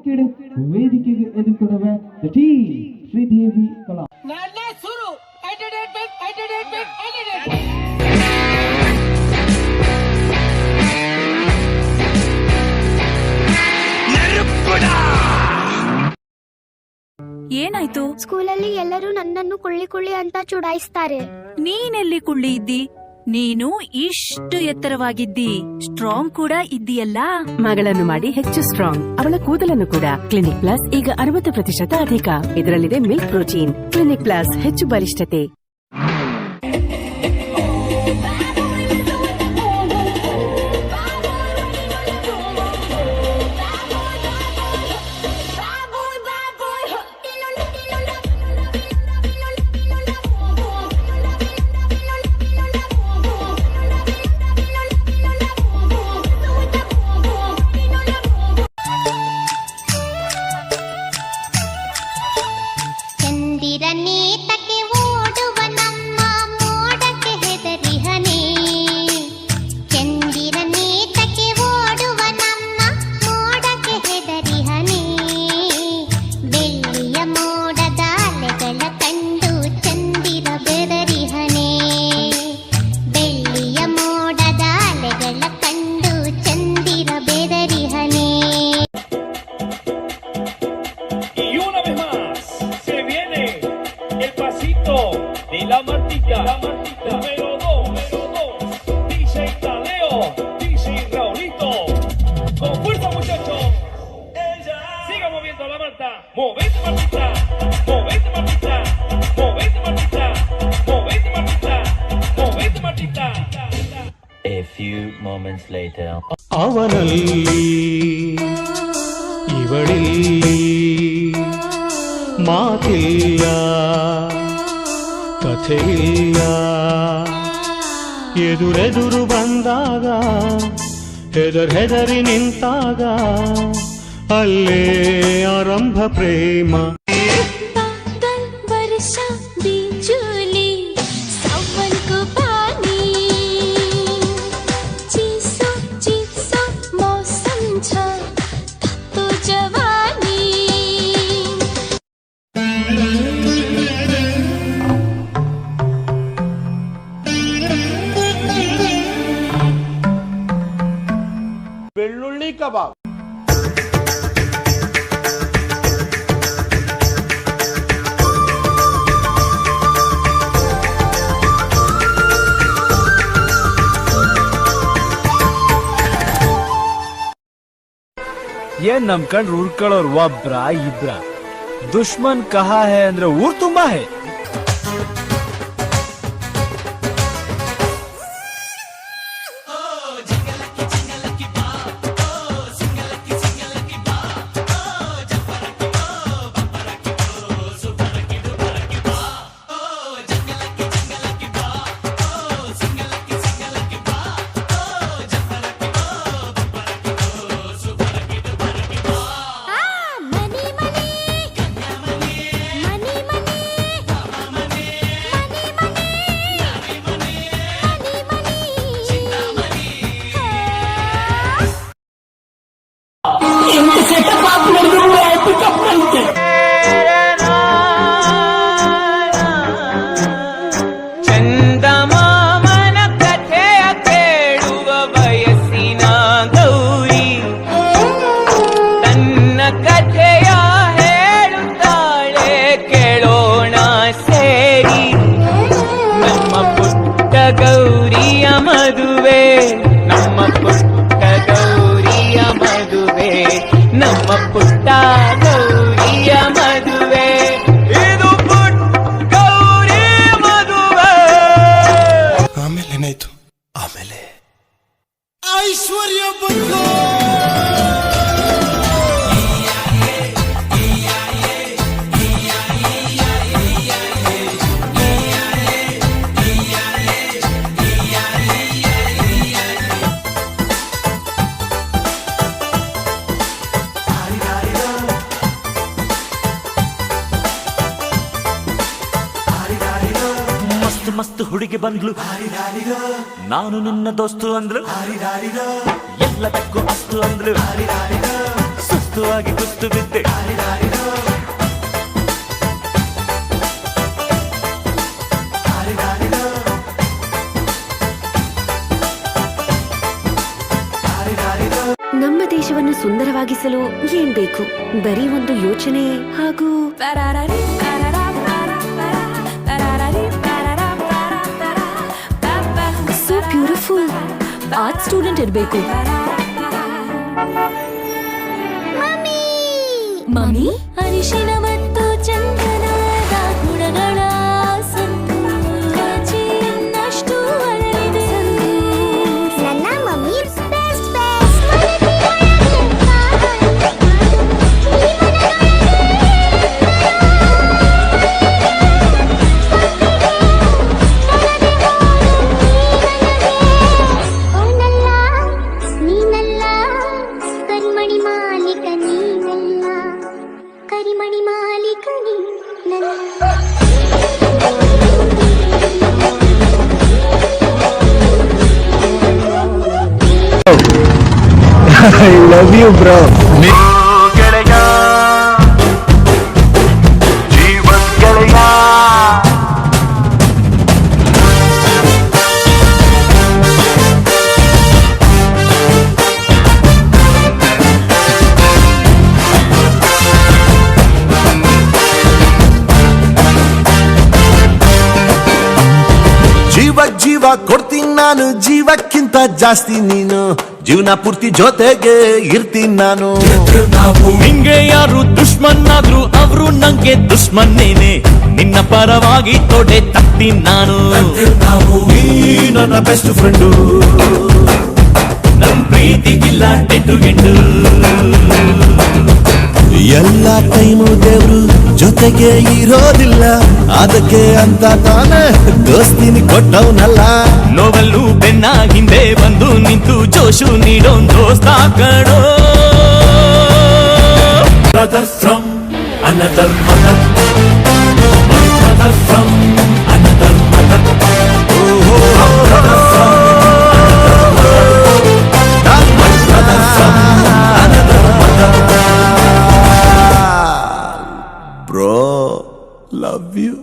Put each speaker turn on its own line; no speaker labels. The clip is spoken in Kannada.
ಕಿಡು ವೇದಿಕೆಗೆ ಎದುರುಕೊಡುವ ದ ಟೀ ಶ್ರೀದೇವಿ ಕಲಾ
ಏನಾಯ್ತು?
ಸ್ಕೂಲಲ್ಲಿ ಎಲ್ಲರೂ ನನ್ನನ್ನು ಕುಳ್ಳಿ ಕುಳ್ಳಿ ಅಂತ ಚುಡಾಯಿಸ್ತಾರೆ.
ನೀನೆಲ್ಲಿ ಕುಳ್ಳಿ ಇದ್ದಿ? ನೀನು ಇಷ್ಟು ಎತ್ತರವಾಗಿದ್ದಿ, ಸ್ಟ್ರಾಂಗ್ ಕೂಡ ಇದ್ದೀಯಲ್ಲ.
ಮಗಳನ್ನು ಮಾಡಿ ಹೆಚ್ಚು ಸ್ಟ್ರಾಂಗ್. ಅವಳ ಕೂದಲನ್ನು ಕೂಡ. ಕ್ಲಿನಿಕ್ ಪ್ಲಸ್ ಈಗ 60% ಅಧಿಕ. ಇದರಲ್ಲಿದೆ ಮಿಲ್ಕ್ ಪ್ರೋಟೀನ್. ಕ್ಲಿನಿಕ್ ಪ್ಲಸ್ ಹೆಚ್ಚು ಬಲಿಷ್ಠತೆ.
A few moments later.
ಅವನಲ್ಲಿ ಇವಳಿಲ್ಲಿ ಮಾತಿಲ್ಲ ಕಥೆಯಿಲ್ಲ ಎದುರೆದುರು ಬಂದಾಗ ಹೆದರಿ ನಿಂತಾಗ ಅಲ್ಲೇ ಆರಂಭ ಪ್ರೇಮ.
ಬೆಳ್ಳುಳ್ಳಿ ಕಬಾಬ್
ಏನ್ ನಮ್ ಕಂಡ್ರು ಉರ್ಕೊಳ್ಳೋರ್ ಒಬ್ರ ಇಬ್ರ, ದುಶ್ಮನ್ ಕಹಾ ಹೇ ಅಂದ್ರೆ ಊರ್ ತುಂಬಾ ಹೇ.
ಚಂದಮಾಮನ ಕಥೆಯ ಕೇಳುವ ವಯಸ್ಸಿನ ಗೌರಿ ತನ್ನ ಕಥೆಯ ಹೇಳುತ್ತಾಳೆ, ಕೇಳೋಣ ಸೇರಿ. ನಮ್ಮ ಪುಟ್ಟ ಗೌರಿಯ ಮದುವೆ, ನಮ್ಮ ಪುಟ್ಟ ಗೌರಿಯ ಮದುವೆ, ನಮ್ಮ ಪುಟ್ಟ ಗೌರಿಯ ಮದುವೆ. ಇದು ಪುಟ್ಟ ಗೌರಿ ಮದುವೆ.
ಆಮೇಲೆ ಏನಾಯ್ತು? ಆಮೇಲೆ
ಐಶ್ವರ್ಯ ಬಂತು.
ಮಸ್ತ್ ಮಸ್ತ್ ಹುಡುಗಿ ಬಂದ್ಲು, ನಾನು ನಿನ್ನ ದೋಸ್ತು ಅಂದ್ಲು, ಎಲ್ಲದಕ್ಕೂ ಅಸ್ತು ಅಂದ್ಲು, ಸುಸ್ತು ಮೃದುವಾಗಿ ಕುಸ್ತು ಬಿದ್ದೆ.
ನಮ್ಮ ದೇಶವನ್ನು ಸುಂದರವಾಗಿಸಲು ಏನ್ ಬೇಕು? ಬರೀ ಒಂದು ಯೋಚನೆ ಹಾಗೂ ಸೋ ಬ್ಯೂಟಿಫುಲ್ ಆರ್ಟ್ ಸ್ಟೂಡೆಂಟ್ ಇರಬೇಕು. ಮಮ್ಮಿ ಅರಿಶಿನ ಮತ್ತು ಚಂದನದ ಗುಣಗಳ ಇನ್ನಷ್ಟು ಅರಳಿದೆ.
ನನ್ನ ಮಮ್ಮಿ ನೀನಲ್ಲ ಕರಿಮಣಿ ಮಾಲೀಕ ನೀನಲ್ಲ ಕರಿಮಣಿ ಮಾಲೀಕ ನೀನಲ್ಲ.
I love you bro.
ಗೆಳೆಯ ಜೀವನ್ ಗೆಳೆಯ.
ಜೀವ ಕೊಡ್ತೀನಿ ನಾನು, ಜೀವಕ್ಕಿಂತ ಜಾಸ್ತಿ ನೀನು, ಜೀವನ ಪೂರ್ತಿ ಜೊತೆಗೆ ಇರ್ತೀನಿ ನಾನು.
ನಿಂಗೆ ಯಾರು ದುಶ್ಮನ್ ಆದ್ರು ಅವರು ನಂಗೆ ದುಶ್ಮನ್ನೇನೆ, ನಿನ್ನ ಪರವಾಗಿ ತೊಡೆ ತಗ್ತೀನಿ ನಾನು.
ನೀ ನನ್ನ ಬೆಸ್ಟ್ ಫ್ರೆಂಡು,
ನನ್ ಪ್ರೀತಿಗಿಲ್ಲ ಟೆಂಟು ಗೆಂಡು.
ಎಲ್ಲ ಟೈಮು ದೇವ್ರು ಜೊತೆಗೆ ಇರೋದಿಲ್ಲ, ಅದಕ್ಕೆ ಅಂತ ತಾನೇ ದೋಸ್ತಿನಿ ಕೊಟ್ಟವನಲ್ಲ.
ನೋವಲ್ಲೂ ಬೆನ್ನ ಹಿಂದೆ ಬಂದು ನಿಂತು ಜೋಶು ನೀಡೋ ದೋಸ್ತ ಕಣೋ. Brother from another mother, my brother from another mother. Brother from my brother from another mother.
Bro, love you.